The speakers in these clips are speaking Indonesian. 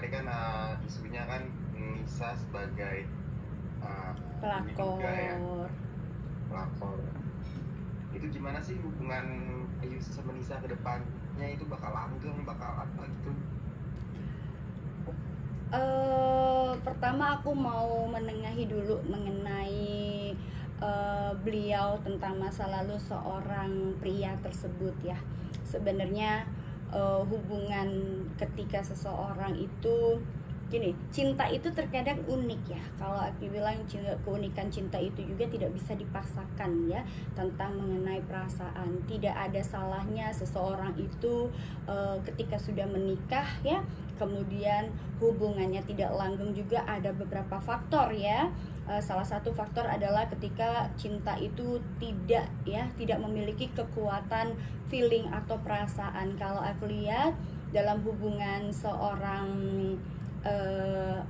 tadi kan isunya kan Nisa sebagai diduga ya Pelakor. pelakor. Itu gimana sih hubungan Ayu sama Nisa ke depannya, itu bakal langgeng, bakal apa gitu? Pertama aku mau menengahi dulu mengenai beliau tentang masa lalu seorang pria tersebut ya. Sebenarnya hubungan ketika seseorang itu gini, cinta itu terkadang unik ya. Kalau aku bilang keunikan cinta itu juga tidak bisa dipaksakan ya. Tentang mengenai perasaan, tidak ada salahnya seseorang itu ketika sudah menikah ya, kemudian hubungannya tidak langgeng juga ada beberapa faktor ya. Salah satu faktor adalah ketika cinta itu tidak memiliki kekuatan feeling atau perasaan. Kalau aku lihat dalam hubungan seorang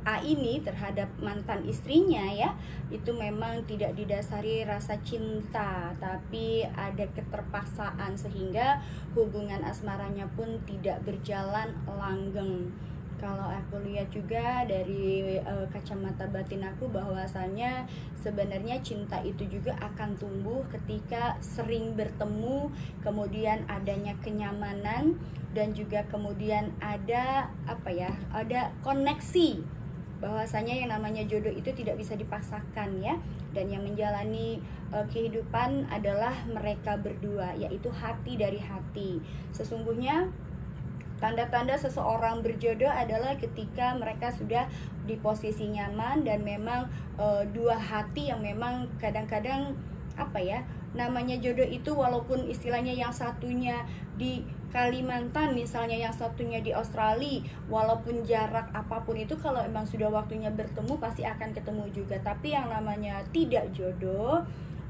A ini terhadap mantan istrinya ya, itu memang tidak didasari rasa cinta, tapi ada keterpaksaan sehingga hubungan asmaranya pun tidak berjalan langgeng. Kalau aku lihat juga dari kacamata batin aku, bahwasannya sebenarnya cinta itu juga akan tumbuh ketika sering bertemu, kemudian adanya kenyamanan, dan juga kemudian ada ada koneksi. Bahwasanya yang namanya jodoh itu tidak bisa dipaksakan ya, dan yang menjalani kehidupan adalah mereka berdua, yaitu hati dari hati. Sesungguhnya tanda-tanda seseorang berjodoh adalah ketika mereka sudah di posisi nyaman dan memang dua hati yang memang kadang-kadang namanya jodoh itu, walaupun istilahnya yang satunya di Kalimantan misalnya, yang satunya di Australia, walaupun jarak apapun itu, kalau emang sudah waktunya bertemu pasti akan ketemu juga. Tapi yang namanya tidak jodoh,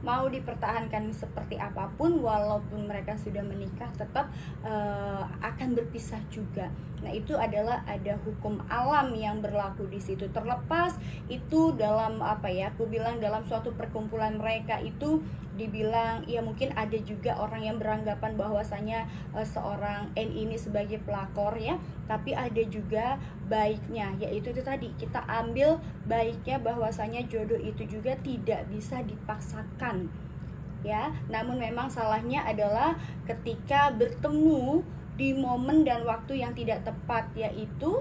mau dipertahankan seperti apapun, walaupun mereka sudah menikah, tetap akan berpisah juga. Nah, itu adalah ada hukum alam yang berlaku di situ. Terlepas itu dalam aku bilang dalam suatu perkumpulan mereka itu dibilang ya mungkin ada juga orang yang beranggapan bahwasanya seorang N ini sebagai pelakor ya, tapi ada juga baiknya, yaitu itu tadi, kita ambil baiknya bahwasanya jodoh itu juga tidak bisa dipaksakan ya. Namun memang salahnya adalah ketika bertemu di momen dan waktu yang tidak tepat, yaitu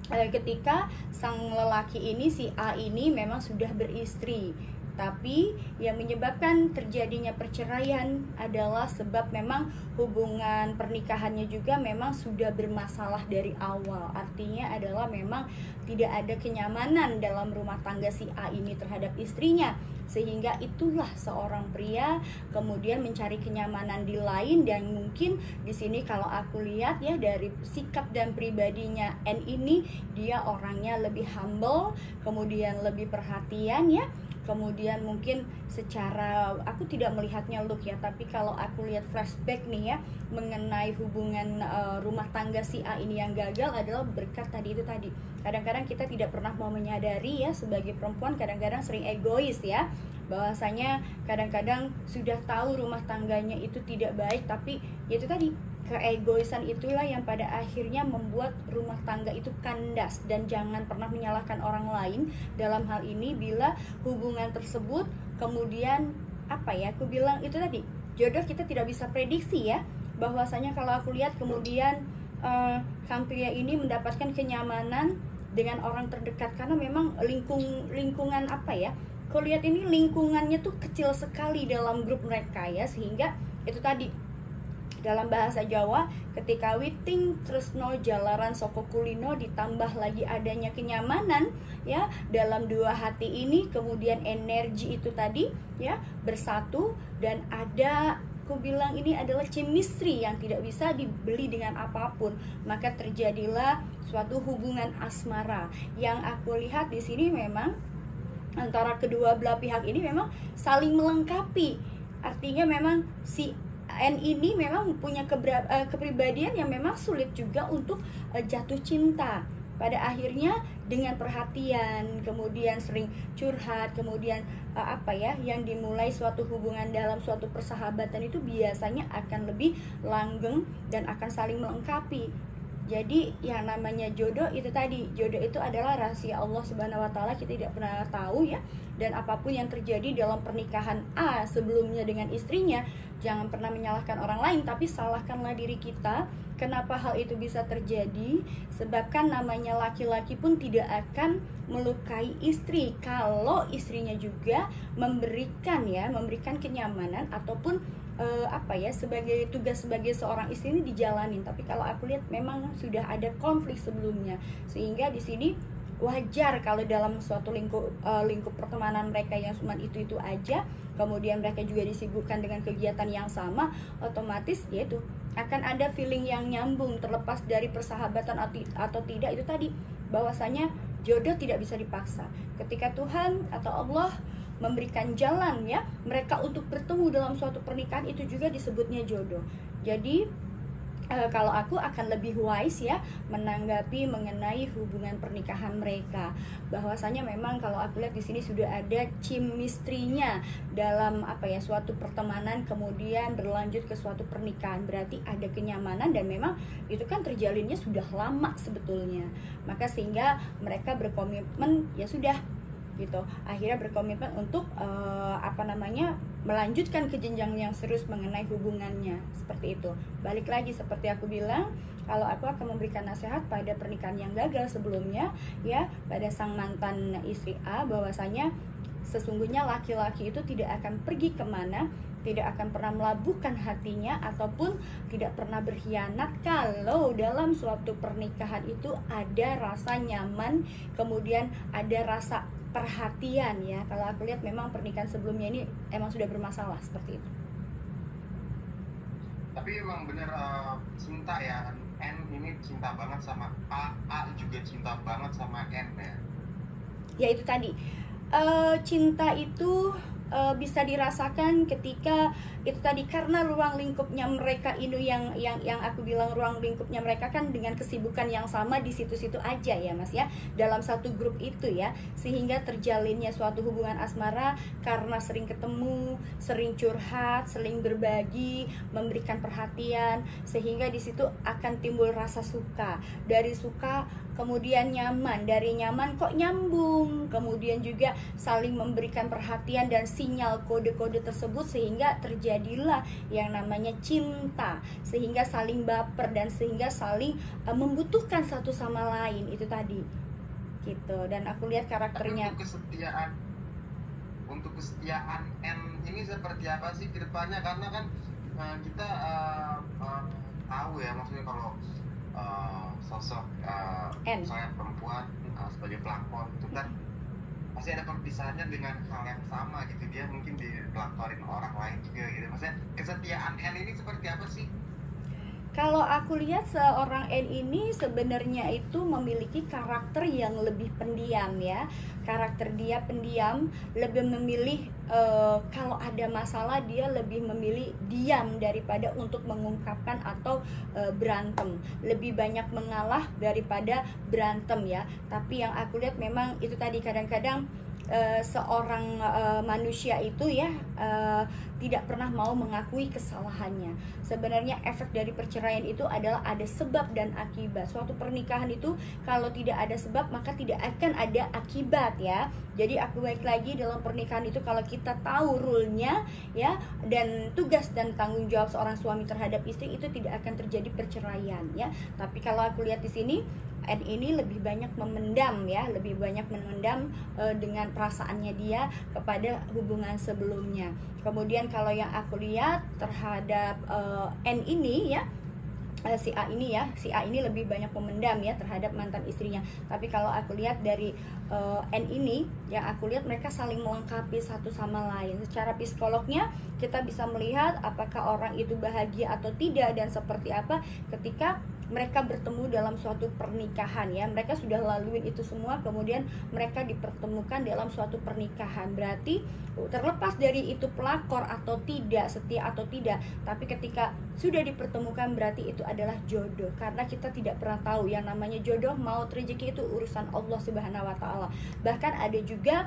ketika sang lelaki ini, si A ini memang sudah beristri, tapi yang menyebabkan terjadinya perceraian adalah sebab memang hubungan pernikahannya juga memang sudah bermasalah dari awal. Artinya adalah memang tidak ada kenyamanan dalam rumah tangga si A ini terhadap istrinya, sehingga itulah seorang pria kemudian mencari kenyamanan di lain. Dan mungkin di sini kalau aku lihat ya dari sikap dan pribadinya N ini, dia orangnya lebih humble, kemudian lebih perhatian ya. Kemudian mungkin secara, aku tidak melihatnya look ya, tapi kalau aku lihat flashback nih ya mengenai hubungan rumah tangga si A ini yang gagal adalah berkat tadi itu tadi. Kadang-kadang kita tidak pernah mau menyadari ya, sebagai perempuan kadang-kadang sering egois ya, bahwasanya kadang-kadang sudah tahu rumah tangganya itu tidak baik, tapi ya itu tadi, keegoisan itulah yang pada akhirnya membuat rumah tangga itu kandas. Dan jangan pernah menyalahkan orang lain dalam hal ini bila hubungan tersebut kemudian aku bilang itu tadi, jodoh kita tidak bisa prediksi ya. Bahwasanya kalau aku lihat kemudian sang pria ini mendapatkan kenyamanan dengan orang terdekat, karena memang lingkungan aku lihat ini lingkungannya tuh kecil sekali dalam grup mereka ya, sehingga itu tadi, dalam bahasa Jawa, ketika witing tresno jalaran soko kulino, ditambah lagi adanya kenyamanan ya dalam dua hati ini, kemudian energi itu tadi ya bersatu, dan ada, aku bilang ini adalah chemistry yang tidak bisa dibeli dengan apapun, maka terjadilah suatu hubungan asmara. Yang aku lihat di sini memang antara kedua belah pihak ini memang saling melengkapi. Artinya memang si N ini memang punya kepribadian yang memang sulit juga untuk jatuh cinta. Pada akhirnya dengan perhatian, kemudian sering curhat, kemudian yang dimulai suatu hubungan dalam suatu persahabatan itu biasanya akan lebih langgeng dan akan saling melengkapi. Jadi yang namanya jodoh itu tadi, jodoh itu adalah rahasia Allah Subhanahu wa taala, kita tidak pernah tahu ya. Dan apapun yang terjadi dalam pernikahan A sebelumnya dengan istrinya, jangan pernah menyalahkan orang lain, tapi salahkanlah diri kita. Kenapa hal itu bisa terjadi? Sebabkan namanya laki-laki pun tidak akan melukai istri kalau istrinya juga memberikan kenyamanan ataupun sebagai tugas sebagai seorang istri ini dijalanin. Tapi kalau aku lihat memang sudah ada konflik sebelumnya, sehingga di sini wajar kalau dalam suatu lingkup pertemanan mereka yang cuma itu aja, kemudian mereka juga disibukkan dengan kegiatan yang sama, otomatis yaitu akan ada feeling yang nyambung, terlepas dari persahabatan atau tidak. Itu tadi, bahwasanya jodoh tidak bisa dipaksa. Ketika Tuhan atau Allah memberikan jalan ya mereka untuk bertemu dalam suatu pernikahan, itu juga disebutnya jodoh. Jadi kalau aku akan lebih wise ya menanggapi mengenai hubungan pernikahan mereka, bahwasanya memang kalau aku lihat di sini sudah ada chemistry-nya dalam suatu pertemanan kemudian berlanjut ke suatu pernikahan, berarti ada kenyamanan dan memang itu kan terjalinnya sudah lama sebetulnya. Maka sehingga mereka berkomitmen ya sudah gitu, akhirnya berkomitmen untuk melanjutkan ke jenjang yang serius mengenai hubungannya, seperti itu. Balik lagi seperti aku bilang, kalau aku akan memberikan nasihat pada pernikahan yang gagal sebelumnya ya, pada sang mantan istri A, bahwasanya sesungguhnya laki-laki itu tidak akan pergi kemana, tidak akan pernah melabuhkan hatinya ataupun tidak pernah berkhianat kalau dalam suatu pernikahan itu ada rasa nyaman, kemudian ada rasa perhatian ya. Kalau aku lihat memang pernikahan sebelumnya ini emang sudah bermasalah seperti itu. Tapi emang bener cinta ya, N ini cinta banget sama A juga cinta banget sama N ya. Ya itu tadi, cinta itu bisa dirasakan ketika itu tadi, karena ruang lingkupnya mereka ini yang aku bilang ruang lingkupnya mereka kan dengan kesibukan yang sama di situ-situ aja ya Mas ya, dalam satu grup itu ya, sehingga terjalinnya suatu hubungan asmara karena sering ketemu, sering curhat, sering berbagi, memberikan perhatian, sehingga di situ akan timbul rasa suka, dari suka kemudian nyaman, dari nyaman kok nyambung, kemudian juga saling memberikan perhatian dan sinyal kode-kode tersebut, sehingga terjadilah yang namanya cinta, sehingga saling baper dan sehingga saling membutuhkan satu sama lain, itu tadi gitu. Dan aku lihat karakternya. Untuk kesetiaan N ini seperti apa sih ke depannya? Karena kan kita tahu ya, maksudnya kalau sosok saya perempuan sebagai pelakor itu kan pasti ada perpisahannya dengan hal yang sama gitu, dia mungkin dipelakorin orang lain juga gitu. Maksudnya kesetiaan N ini seperti apa sih? Kalau aku lihat seorang N ini sebenarnya itu memiliki karakter yang lebih pendiam ya. Karakter dia pendiam, lebih memilih kalau ada masalah dia lebih memilih diam daripada untuk mengungkapkan atau berantem. Lebih banyak mengalah daripada berantem ya. Tapi yang aku lihat memang itu tadi, kadang-kadang seorang manusia itu ya tidak pernah mau mengakui kesalahannya. Sebenarnya efek dari perceraian itu adalah ada sebab dan akibat. Suatu pernikahan itu kalau tidak ada sebab maka tidak akan ada akibat ya. Jadi aku balik lagi, dalam pernikahan itu kalau kita tahu rule-nya ya, dan tugas dan tanggung jawab seorang suami terhadap istri, itu tidak akan terjadi perceraian ya. Tapi kalau aku lihat di sini N ini lebih banyak memendam ya, lebih banyak memendam dengan perasaannya dia kepada hubungan sebelumnya. Kemudian kalau yang aku lihat terhadap N ini ya, si A ini lebih banyak memendam ya terhadap mantan istrinya. Tapi kalau aku lihat dari N ini, yang aku lihat mereka saling melengkapi satu sama lain. Secara psikolognya kita bisa melihat apakah orang itu bahagia atau tidak dan seperti apa ketika mereka bertemu dalam suatu pernikahan ya. Mereka sudah laluin itu semua, kemudian mereka dipertemukan dalam suatu pernikahan. Berarti terlepas dari itu pelakor atau tidak, setia atau tidak, tapi ketika sudah dipertemukan berarti itu adalah jodoh. Karena kita tidak pernah tahu yang namanya jodoh, maut, rezeki itu urusan Allah Subhanahu wa taala. Bahkan ada juga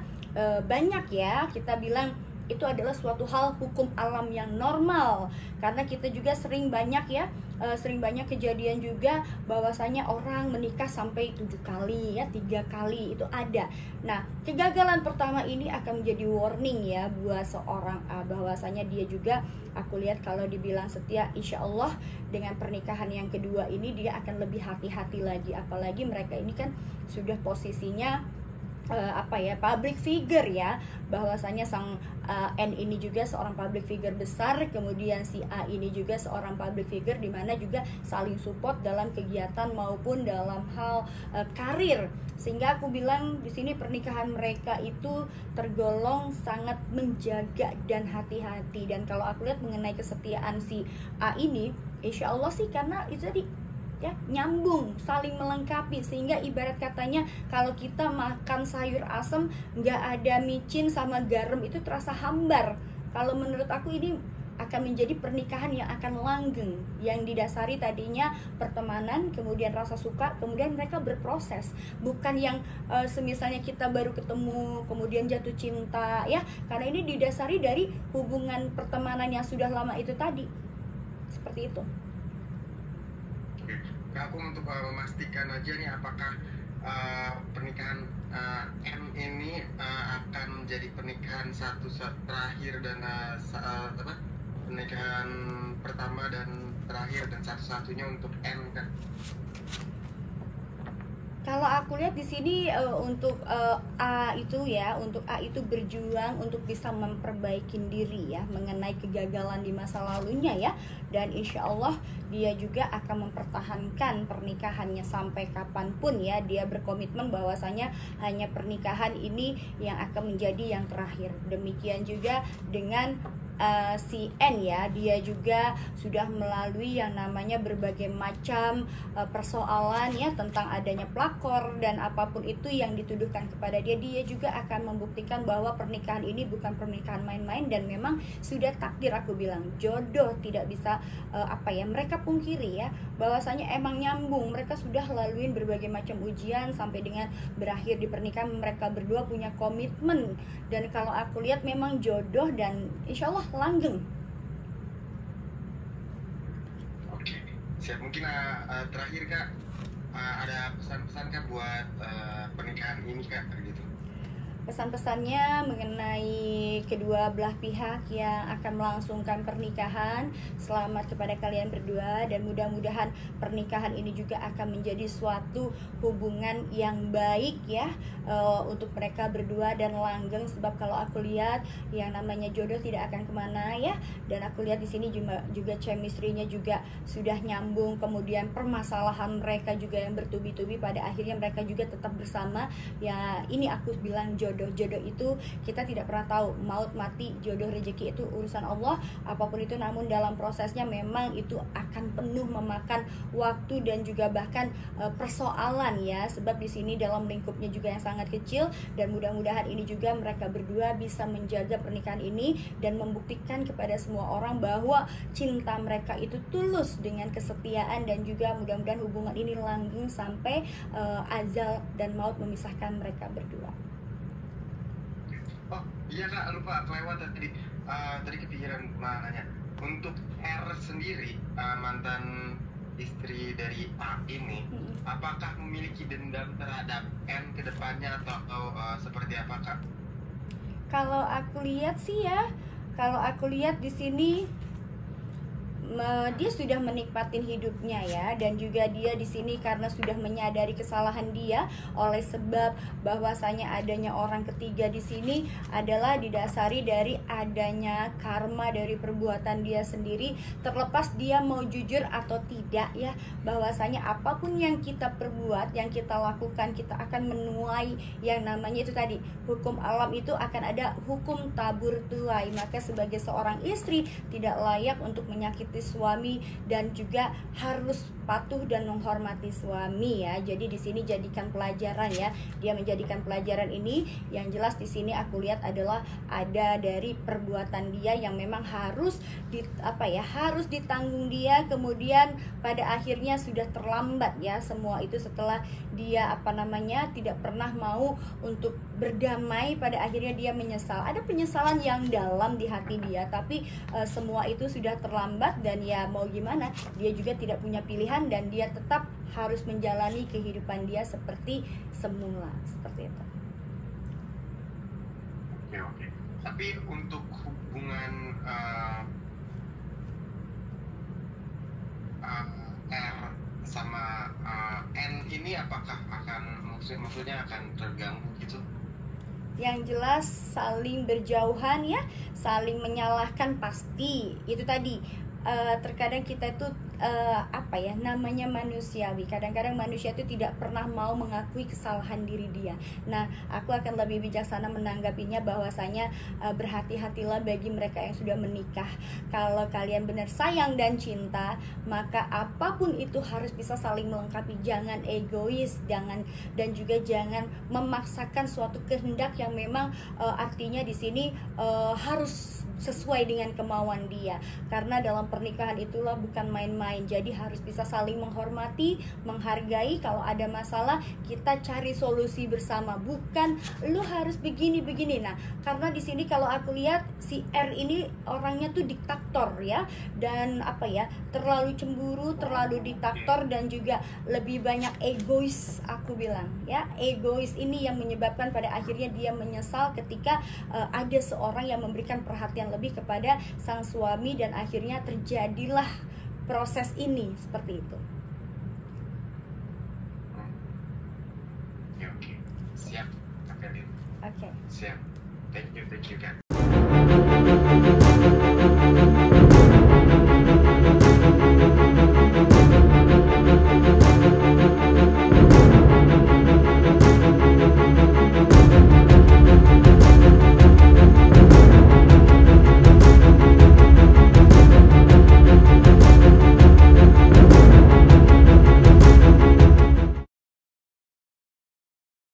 banyak ya kita bilang itu adalah suatu hal hukum alam yang normal. Karena kita juga sering banyak kejadian juga bahwasanya orang menikah sampai 7 kali ya, 3 kali itu ada. Nah, kegagalan pertama ini akan menjadi warning ya buat seorang A, bahwasanya dia juga, aku lihat kalau dibilang setia, insya Allah dengan pernikahan yang kedua ini dia akan lebih hati-hati lagi. Apalagi mereka ini kan sudah posisinya public figure ya, bahwasanya sang N ini juga seorang public figure besar, kemudian si A ini juga seorang public figure, di mana juga saling support dalam kegiatan maupun dalam hal karir. Sehingga aku bilang di sini pernikahan mereka itu tergolong sangat menjaga dan hati-hati. Dan kalau aku lihat mengenai kesetiaan si A ini, insya Allah sih karena itu tadi ya, nyambung, saling melengkapi. Sehingga ibarat katanya kalau kita makan sayur asem nggak ada micin sama garam itu terasa hambar. Kalau menurut aku ini akan menjadi pernikahan yang akan langgeng, yang didasari tadinya pertemanan, kemudian rasa suka, kemudian mereka berproses. Bukan yang semisalnya kita baru ketemu kemudian jatuh cinta ya, karena ini didasari dari hubungan pertemanan yang sudah lama itu tadi. Seperti itu. Aku untuk memastikan aja nih, apakah pernikahan M ini akan menjadi pernikahan satu terakhir dan pernikahan pertama dan terakhir dan satu-satunya untuk N kan? Kalau aku lihat di sini untuk A itu ya, untuk A itu berjuang untuk bisa memperbaiki diri ya mengenai kegagalan di masa lalunya ya, dan insya Allah dia juga akan mempertahankan pernikahannya sampai kapanpun ya. Dia berkomitmen bahwasanya hanya pernikahan ini yang akan menjadi yang terakhir. Demikian juga dengan si N ya, dia juga sudah melalui yang namanya berbagai macam persoalan ya tentang adanya pelakor dan apapun itu yang dituduhkan kepada dia. Dia juga akan membuktikan bahwa pernikahan ini bukan pernikahan main-main dan memang sudah takdir. Aku bilang jodoh tidak bisa mereka pungkiri ya, bahwasanya emang nyambung. Mereka sudah laluin berbagai macam ujian sampai dengan berakhir di pernikahan. Mereka berdua punya komitmen dan kalau aku lihat memang jodoh dan insya Allah langgeng. Oke, siap. Mungkin terakhir Kak, ada pesan-pesan Kak buat pernikahan ini Kak gitu? Pesan-pesannya mengenai kedua belah pihak yang akan melangsungkan pernikahan, selamat kepada kalian berdua dan mudah-mudahan pernikahan ini juga akan menjadi suatu hubungan yang baik ya untuk mereka berdua dan langgeng. Sebab kalau aku lihat yang namanya jodoh tidak akan kemana ya, dan aku lihat di sini juga chemistry-nya juga sudah nyambung, kemudian permasalahan mereka juga yang bertubi-tubi pada akhirnya mereka juga tetap bersama ya. Ini aku bilang jodoh itu kita tidak pernah tahu, maut mati, jodoh rezeki itu urusan Allah apapun itu, namun dalam prosesnya memang itu akan penuh memakan waktu dan juga bahkan persoalan ya, sebab di sini dalam lingkupnya juga yang sangat kecil. Dan mudah-mudahan ini juga mereka berdua bisa menjaga pernikahan ini dan membuktikan kepada semua orang bahwa cinta mereka itu tulus dengan kesetiaan, dan juga mudah-mudahan hubungan ini langgeng sampai azal dan maut memisahkan mereka berdua. Oh iya Kak, lupa kelewat tadi. Tadi kepikiran nanya. Untuk R sendiri, mantan istri dari A ini, apakah memiliki dendam terhadap N ke depannya atau seperti apa Kak? Kalau aku lihat sih ya, kalau aku lihat di sini dia sudah menikmatin hidupnya ya, dan juga dia di sini karena sudah menyadari kesalahan dia, oleh sebab bahwasanya adanya orang ketiga di sini adalah didasari dari adanya karma dari perbuatan dia sendiri. Terlepas dia mau jujur atau tidak ya, bahwasanya apapun yang kita perbuat, yang kita lakukan, kita akan menuai yang namanya itu tadi, hukum alam itu akan ada hukum tabur tuai. Maka sebagai seorang istri tidak layak untuk menyakiti suami dan juga harus patuh dan menghormati suami ya. Jadi di sini jadikan pelajaran ya. Dia menjadikan pelajaran ini, yang jelas di sini aku lihat adalah ada dari perbuatan dia yang memang harus harus ditanggung dia, kemudian pada akhirnya sudah terlambat ya semua itu setelah dia tidak pernah mau untuk berdamai, pada akhirnya dia menyesal. Ada penyesalan yang dalam di hati dia, tapi semua itu sudah terlambat dan ya mau gimana, dia juga tidak punya pilihan dan dia tetap harus menjalani kehidupan dia seperti semula, seperti itu. Oke. Tapi untuk hubungan R sama N ini apakah maksudnya akan terganggu gitu? Yang jelas saling berjauhan ya, saling menyalahkan pasti. Itu tadi terkadang kita itu namanya manusiawi. Kadang-kadang manusia itu tidak pernah mau mengakui kesalahan diri dia. Nah, aku akan lebih bijaksana menanggapinya bahwasanya berhati-hatilah bagi mereka yang sudah menikah. Kalau kalian benar sayang dan cinta, maka apapun itu harus bisa saling melengkapi. Jangan egois, dan juga jangan memaksakan suatu kehendak yang memang artinya di sini harus sesuai dengan kemauan dia. Karena dalam pernikahan itulah bukan main-main. Jadi harus bisa saling menghormati, menghargai. Kalau ada masalah kita cari solusi bersama, bukan lu harus begini. Nah, karena di sini kalau aku lihat si R ini orangnya tuh diktator ya, dan terlalu cemburu, terlalu diktator, dan juga lebih banyak egois. Aku bilang ya, egois ini yang menyebabkan pada akhirnya dia menyesal ketika ada seorang yang memberikan perhatian lebih kepada sang suami, dan akhirnya terjadilah proses ini seperti itu. Oke. Siap, Kak Felin. Oke. Siap. Thank you, Kak.